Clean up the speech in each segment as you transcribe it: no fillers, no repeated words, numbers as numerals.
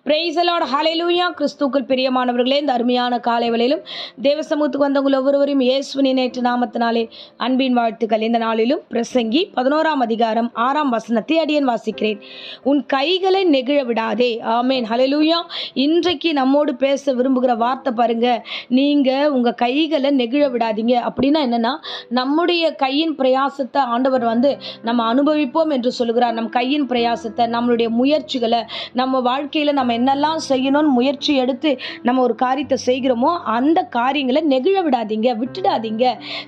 Praise the Lord, ஹல்லேலூயா. கிறிஸ்துவுக்குள் பிரியமானவர்களே, இந்த அருமையான காலை வேளையிலும் தேவ சமூகத்துக்கு வந்தவங்கள் ஒவ்வொருவரையும் இயேசுவின் நேற்று நாமத்தினாலே அன்பின் வாழ்த்துக்கள். இந்த நாளிலும் பிரசங்கி 11ஆம் அதிகாரம் 6ஆம் வசனத்தை அடியேன் வாசிக்கிறேன். உன் கைகளை நெகிழ விடாதே. ஆமேன், ஹல்லேலூயா. இன்றைக்கு நம்மோடு பேச விரும்புகிற வார்த்தை பாருங்க, நீங்க உங்க கைகளை நெகிழ விடாதீங்க. அப்படின்னா என்னன்னா, நம்முடைய கையின் பிரயாசத்தை ஆண்டவர் நம்ம அனுபவிப்போம் என்று சொல்லுகிறார். நம் கையின் பிரயாசத்தை, நம்மளுடைய முயற்சிகளை, நம்ம வாழ்க்கையில நம்ம என்னெல்லாம் செய்யணும்னு முயற்சி எடுத்து நம்ம ஒரு காரியத்தை செய்கிறோமோ அந்த காரியங்களை நெகிழ விடாதீங்க, விட்டுடாதீங்க.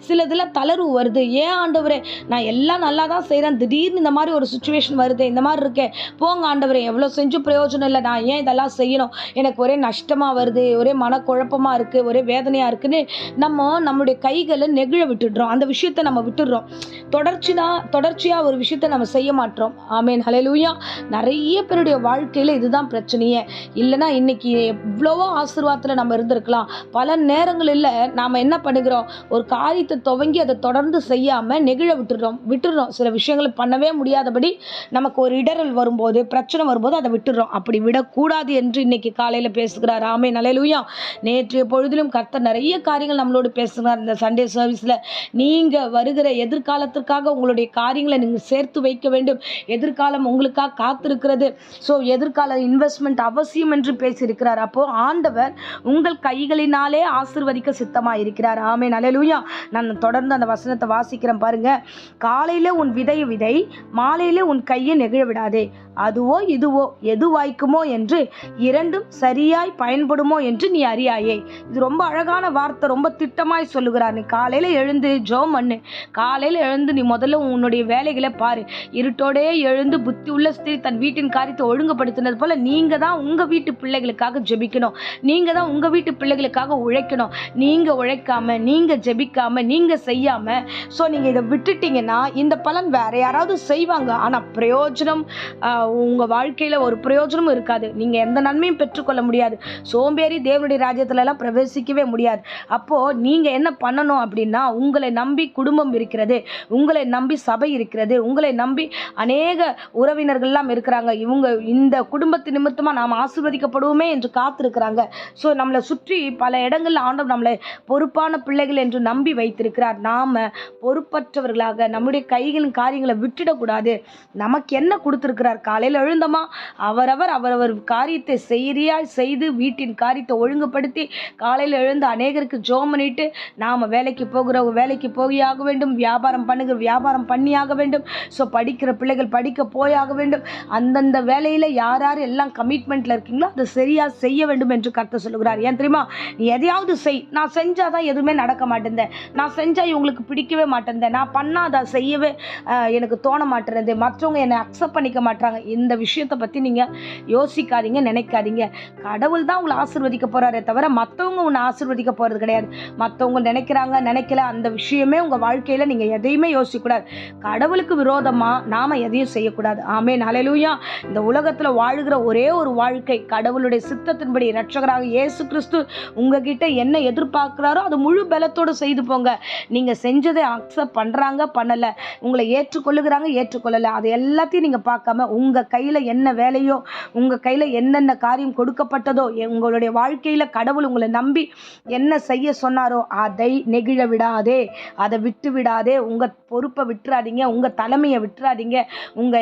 சிலதுல தளர்வு வருது. ஏன் ஆண்டவரே, நான் எல்லாம் நல்லா தான் செய்கிறேன், திடீர்னு இந்த மாதிரி ஒரு சுச்சுவேஷன் வருது, இந்த மாதிரி இருக்கேன், போங்க ஆண்டவரே, எவ்வளோ செஞ்சு பிரயோஜனம் இல்லை, நான் ஏன் இதெல்லாம் செய்யணும், எனக்கு ஒரே நஷ்டமாக வருது, ஒரே மனக்குழப்பமாக இருக்குது, ஒரே வேதனையாக இருக்குன்னு நம்மளுடைய கைகளை நெகிழ விட்டுடுறோம். அந்த விஷயத்தை நம்ம விட்டுடுறோம். தொடர்ச்சியாக ஒரு விஷயத்தை நம்ம செய்ய மாட்டோம். ஆமேன், ஹல்லேலூயா. நிறைய பேருடைய வாழ்க்கையில் இதுதான் பிரச்சனையே. இல்லைன்னா இன்னைக்கு எவ்வளவோ ஆசீர்வாதத்தில் நம்ம இருந்திருக்கலாம். பல நேரங்களில் நாம் என்ன பண்ணுகிறோம், ஒரு காரியத்தை துவங்கி அதை தொடர்ந்து செய்யாமல் நெகிழ விட்டுடுறோம். சில விஷயங்களை பண்ணவே முடியாதபடி நமக்கு ஒரு இடரல் வரும்போது, பிரச்சனை வரும்போது அதை விட்டுடுறோம். அப்படி விடக்கூடாது என்று இன்னைக்கு காலையில் பேசுகிறார். ஆமேன், ஹல்லேலூயா. நேற்றைய பொழுதிலும் கர்த்தர் நிறைய காரியங்கள் நம்மளோடு பேசுகிறார். இந்த சண்டே சர்வீஸில் நீங்கள் வருகிற எதிர்காலத்திற்காக உங்களுடைய காரியங்களை நீங்கள் சேர்த்து வைக்க வேண்டும். எதிர்காலம் உங்களுக்காக காத்திருக்கிறது. ஸோ எதிர்கால இன்வெஸ்ட்மெண்ட் அவசியம் என்று பேசியிருக்கிறார். அப்போ ஆண்டவர் உங்கள் கைகளினாலே ஆசீர்வதிக்க சித்தமாக இருக்கிறார். ஆமேன், ஹல்லேலூயா. நான் தொடர்ந்து அந்த வசனத்தை வாசிக்கிறேன் பாருங்க. காலையில உன் விதையை விதை, மாலையில உன் கையை நெகிழ விடாதே. அதுவோ இதுவோ எது வாய்க்குமோ என்று இரண்டும் சரியாய் பயன்படுமோ என்று நீ அறியாயே. இது ரொம்ப அழகான வார்த்தை, ரொம்ப திட்டமாய் சொல்லுகிறார். நீ காலையில எழுந்து ஜெபம் பண்ணு. காலையில எழுந்து நீ முதல்ல உன்னுடைய வேலைகளை பாரு. இருட்டோடே எழுந்து புத்தி உள்ள ஸ்திரீ தன் வீட்டின் காரியத்தை ஒழுங்குபடுத்தினது போல நீங்க தான் உங்க வீட்டு பிள்ளைகளுக்காக ஜெபிக்கணும். நீங்க தான் உங்க வீட்டு பிள்ளைகளுக்காக உழைக்கணும். நீங்க உழைக்காம, நீங்க ஜெபிக்காம, நீங்க செய்யாம, ஸோ நீங்க இதை விட்டுட்டீங்கன்னா இந்த பலன் வேற யாராவது செய்வாங்க. ஆனா பிரயோஜனம் உங்க வாழ்க்கையில ஒரு பிரயோஜனமும் இருக்காது. நீங்க எந்த நன்மையும் பெற்றுக்கொள்ள முடியாது. சோம்பேறி தேவனுடைய ராஜ்யத்துல எல்லாம் பிரவேசிக்கவே முடியாது. அப்போ நீங்க என்ன பண்ணணும் அப்படின்னா, உங்களை நம்பி குடும்பம் இருக்கிறது, உங்களை நம்பி சபை இருக்கிறது, உங்களை நம்பி அநேக உறவினர்கள்லாம் இருக்கிறாங்க. இவங்க இந்த குடும்பத்து நிமித்தமா நாம் ஆசீர்வதிக்கப்படுவோமே என்று காத்திருக்கிறாங்க. ஸோ நம்மளை சுற்றி பல இடங்கள்ல ஆண்டவர் நம்மளை பொறுப்பான பிள்ளைகள் என்று நம்பி வைத்திருக்கிறார். நாம பொறுப்பற்றவர்களாக நம்முடைய கைகளின் காரியங்களை விட்டுடக்கூடாது. நமக்கு என்ன கொடுத்திருக்கிறார், காலையில் எழுந்தோமா, அவரவர் காரியத்தை சரியாய் செய்து வீட்டின் காரியத்தை ஒழுங்குபடுத்தி காலையில் எழுந்து அநேகருக்கு ஜெபம் பண்ணிட்டு நாம வேலைக்கு போகிறவங்க வேலைக்கு போயாக வேண்டும், வியாபாரம் பண்ணுகிற வியாபாரம் பண்ணியாக வேண்டும், ஸோ படிக்கிற பிள்ளைகள் படிக்க போயாக வேண்டும். அந்தந்த வேலையில் யார் எல்லாம் கமிட்மெண்ட்ல இருக்கீங்களோ அதை சரியா செய்ய வேண்டும் என்று கர்த்தர் சொல்லுகிறார். ஏன் தெரியுமா, நீ எதையாவது செய். நான் செஞ்சாதான் எதுவுமே நடக்க மாட்டேன், நான் செஞ்சா இவங்களுக்கு பிடிக்கவே மாட்டேன், நான் பண்ணாத செய்யவே எனக்கு தோண மாட்டேறது, மற்றவங்க என்னை அக்செப்ட் பண்ணிக்க மாட்டாங்க. இந்த விஷயத்தை பத்தி நீங்க யோசிக்காதீங்க, நினைக்காதீங்க. கடவுள் தான் உங்களை ஆசீர்வதிக்க போறாரே தவிர மற்றவங்க உன்னை ஆசீர்வதிக்க போறது கிடையாது. மற்றவங்க நினைக்கிறாங்க நினைக்கல, அந்த விஷயமே உங்க வாழ்க்கையில நீங்க எதையுமே யோசிக்கக்கூடாது. கடவுளுக்கு விரோதமா நாம எதையும் செய்யக்கூடாது. ஆமேன், ஹல்லேலூயா. இந்த உலகத்துல வாழ்கிற ஒரே ஒரு வாழ்க்கை கடவுளுடைய சித்தத்தின்படி இரட்சகராக இயேசு கிறிஸ்து உங்ககிட்ட என்ன எதிர்பார்க்கிறாரோ அது முழு பலத்தோடு செய்து போங்க. நீங்க செஞ்சதை அக்செப்ட் பண்றாங்க பண்ணல, உங்களை ஏற்றுக்கொள்ளுகிறாங்க ஏற்றுக்கொள்ளல, அது எல்லாத்தையும் நீங்க பார்க்காம உங்க கையில என்ன வேலையோ, உங்க கையில என்னென்ன காரியம் கொடுக்கப்பட்டதோ, உங்களுடைய வாழ்க்கையில கடவுள் உங்களை நம்பி என்ன செய்ய சொன்னாரோ அதை நெகிழ விடாதே, அதை விட்டு விடாதே. உங்க பொறுப்பை விட்டுறாதீங்க, உங்க தலைமையை விட்டுறாதீங்க. உங்க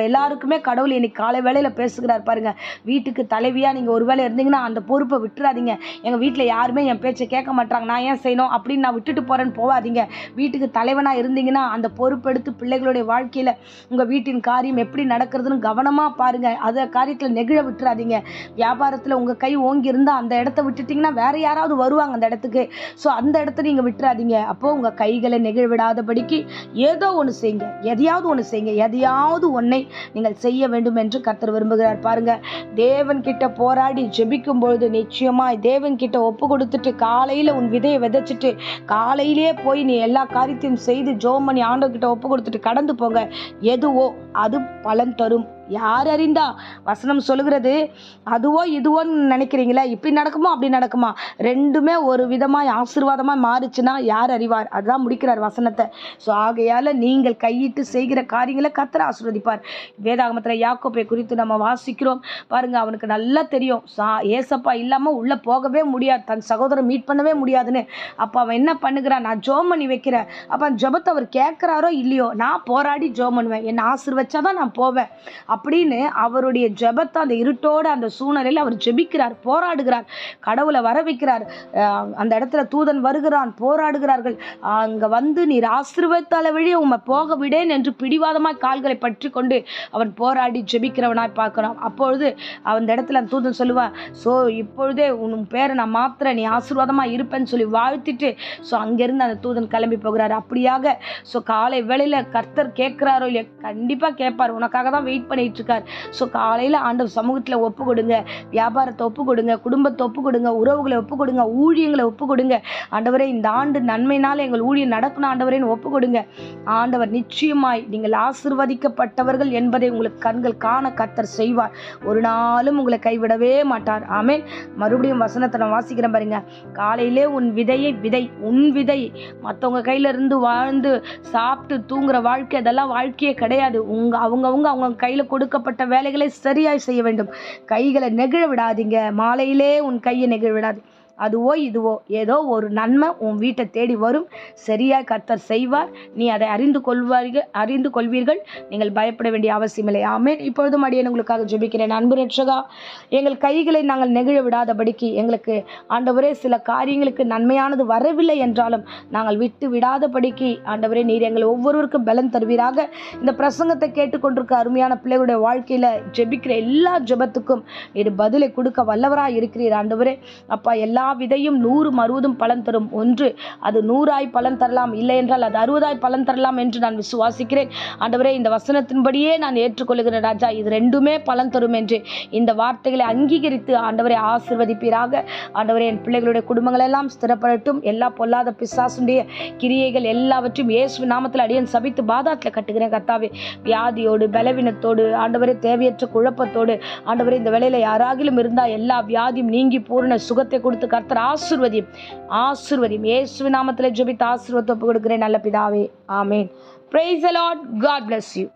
எல்லாருக்குமே கடவுள் இன்னைக்கு காலை வேளையில பேசுகிறார் பாருங்க. வீட்டுக்கு தலைவியா நீங்க ஒரு வேளை இருந்தீங்கன்னா அந்த பொறுப்பை விட்டுறாதீங்க. எங்க வீட்டுல யாருமே என் பேச்சை கேட்க மாட்டாங்க, நான் ஏன் செய்யணும் அப்படின்னு நான் விட்டுட்டு போறேன்னு போவாதீங்க. வீட்டுக்கு தலைவனா இருந்தீங்கன்னா அந்த பொறுப்பெடுத்து பிள்ளைகளுடைய வாழ்க்கையில உங்க வீட்டின் காரியம் எப்படி நடக்கிறதுன்னு கவனமா பாருங்க. அதை காரியத்துல நெகிழ விட்டுறாதீங்க. வியாபாரத்துல உங்க கை ஓங்கி இருந்தா அந்த இடத்த விட்டுட்டீங்கன்னா வேற யாராவது வருவாங்க அந்த இடத்துக்கு. ஸோ அந்த இடத்த நீங்க விட்டுறாதீங்க. அப்போ உங்க கைகளை நெகிழ விடாதபடிக்கு ஏதோ ஒன்று செய்யுங்க, எதையாவது ஒன்று செய்யுங்க, எதையாவது ஒன்றை நீங்கள் செய்ய வேண்டும் என்று கர்த்தர் விரும்புகிறார். பாருங்க, தேவன் கிட்ட போராடி ஜெபிக்கும் பொழுது நிச்சயமாய் தேவன் கிட்ட ஒப்பு கொடுத்துட்டு காலையில உன் விதையை விதைச்சிட்டு காலையிலேயே போய் நீ எல்லா காரியத்தையும் செய்து ஜெபம் பண்ணி ஆண்டவர் கிட்ட ஒப்பு கொடுத்துட்டு கடந்து போங்க. எதுவோ அது பலன் தரும். யார் அறிந்தா? வசனம் சொல்லுகிறது, அதுவோ இதுவோன்னு நினைக்கிறீங்களா? இப்படி நடக்குமோ அப்படி நடக்குமா? ரெண்டுமே ஒரு விதமாய் ஆசீர்வாதமாக மாறுச்சுன்னா யார் அறிவார்? அதுதான் முடிக்கிறார் வசனத்தை. ஸோ ஆகையால் நீங்கள் கையிட்டு செய்கிற காரியங்களை கர்த்தர் ஆசீர்வதிப்பார். வேதாகமத்தில் யாக்கோபை குறித்து நம்ம வாசிக்கிறோம் பாருங்க. அவனுக்கு நல்லா தெரியும் ஏசப்பா இல்லாமல் உள்ளே போகவே முடியாது, தன் சகோதரன் மீட் பண்ணவே முடியாதுன்னு. அப்போ அவன் என்ன பண்ணுகிறான்? நான் ஜெபம் பண்ணி வைக்கிறேன். அப்போ அந்த ஜெபத்தை அவர் கேட்குறாரோ இல்லையோ, நான் போராடி ஜெபம் பண்ணுவேன், என்னை ஆசீர்வச்சாதான் நான் போவேன் அப்படின்னு அவருடைய ஜெபத்தை அந்த இருட்டோட அந்த சூழ்நிலையில் அவர் ஜெபிக்கிறார், போராடுகிறார், கடவுளை வர வைக்கிறார். அந்த இடத்துல தூதன் வருகிறான், போராடுகிறார்கள். அங்கே வந்து நீர் ஆசீர்வதித்தால வழியே உம்மை போக விடேன் என்று பிடிவாதமாய் கால்களை பற்றி கொண்டு அவன் போராடி ஜெபிக்கிறவனாய் பார்க்கலாம். அப்பொழுது அந்த இடத்துல அந்த தூதன் சொல்லுவான், ஸோ இப்பொழுதே உன் பேரை நான் மாத்திர நீ ஆசீர்வாதமாக இருப்பேன்னு சொல்லி வாழ்த்திட்டு ஸோ அங்கேருந்து அந்த தூதன் கிளம்பி போகிறார். அப்படியாக ஸோ காலை வேளையில் கர்த்தர் கேட்குறாரோ இல்லையா? கண்டிப்பாக கேட்பார். உனக்காக தான் வெயிட் பண்ணிட்டு இருக்கார். ஸோ காலையில் ஆண்டவர் சமூகத்தில் ஒப்பு கொடுங்க, வியாபாரத்தை ஒப்பு கொடுங்க, குடும்பத்தை ஒப்பு கொடுங்க, உறவுகளை ஒப்பு கொடுங்க, ஊழியங்களை ஒப்பு கொடுங்க. ஆண்டவரே இந்த ஆண்டு நன்மையினால் எங்கள் ஊழியம் நடக்கணும் ஆண்டவரேன்னு ஒப்பு கொடுங்க. ஆண்டவர் நிச்சயமாய் நீங்கள் ஆசீர்வதிக்கப்பட்டவர்கள் என்பதை உங்களுக்கு கண்கள் காண கர்த்தர் செய்வார். ஒரு நாளும் உங்களை கைவிடவே மாட்டார். ஆமென். மறுபடியும் வசனத்தை நான் வாசிக்கிறேன் பாருங்க. காலையிலே உன் விதையை விதை, உன் விதை. மற்றவங்க கையில இருந்து வாழ்ந்து சாப்பிட்டு தூங்குற வாழ்க்கை அதெல்லாம் வாழ்க்கையே கிடையாது. அவங்க கையில கொடுக்கப்பட்ட வேலைகளை சரியாய் செய்ய வேண்டும். கைகளை நெகிழ விடாதீங்க. மாலையிலே உன் கையை நெகிழ விடாது. அதுவோ இதுவோ ஏதோ ஒரு நன்மை உன் வீட்டை தேடி வரும். சரியாக கர்த்தர் செய்வார். நீ அதை அறிந்து கொள்வீர்கள். நீங்கள் பயப்பட வேண்டிய அவசியமில்லை. ஆமென். இப்பொழுதும் அடியேன் உங்களுக்காக ஜெபிக்கிறேன். அன்பு ரட்சகா, எங்கள் கைகளை நாங்கள் நெகிழ விடாதபடிக்கு எங்களுக்கு ஆண்டவரே சில காரியங்களுக்கு நன்மையானது வரவில்லை என்றாலும் நாங்கள் விட்டு விடாதபடிக்கு ஆண்டவரே நீர் எங்கள் ஒவ்வொருவருக்கும் பலன் தருவீராக. இந்த பிரசங்கத்தை கேட்டுக்கொண்டிருக்க அருமையான பிள்ளைகளுடைய வாழ்க்கையில் ஜெபிக்கிற எல்லா ஜெபத்துக்கும் நீர் பதிலை கொடுக்க வல்லவராக இருக்கிறீர் ஆண்டவரே. அப்பா, எல்லா விதையும் 100 60 பலன் தரும். ஒன்று அது 100 பலன் தரலாம், இல்லை என்றால் அது 60 பலன் தரலாம் என்று நான் விசுவாசிக்கிறேன் ஆண்டவரே. இந்த வசனத்தின்படியே நான் ஏற்றுக்கொள்கிறேன் ராஜா. இது ரெண்டுமே பலன் தரும் என்று இந்த வார்த்தைகளை அங்கீகரித்து ஆண்டவரை ஆசீர்வதிப்பீராக. ஆண்டவரே, என் பிள்ளைகளுடைய குடும்பங்கள் எல்லாம் ஸ்திரப்படட்டும். எல்லா பொல்லாத பிசாசுடைய கிரியைகள் எல்லாவற்றையும் இயேசு நாமத்தில் அடியேன் சபித்து பாதாத்தில் கட்டுகிறேன் கர்த்தாவே. வியாதியோடு பலவீனத்தோடு ஆண்டவரே, தேவையற்ற குழப்பத்தோடு ஆண்டவரே, இந்த வேளையில யாராகிலும் இருந்தால் எல்லா வியாதியும் நீங்கி பூரண சுகத்தை கொடுத்து கர்த்தர் ஆசீர்வதியும். இயேசு நாமத்தில் ஜெபித்து ஆசீர்வாதத்தை ஒப்புக் கொடுக்கிறேன் நல்ல பிதாவே. ஆமென். Praise the Lord. God bless you.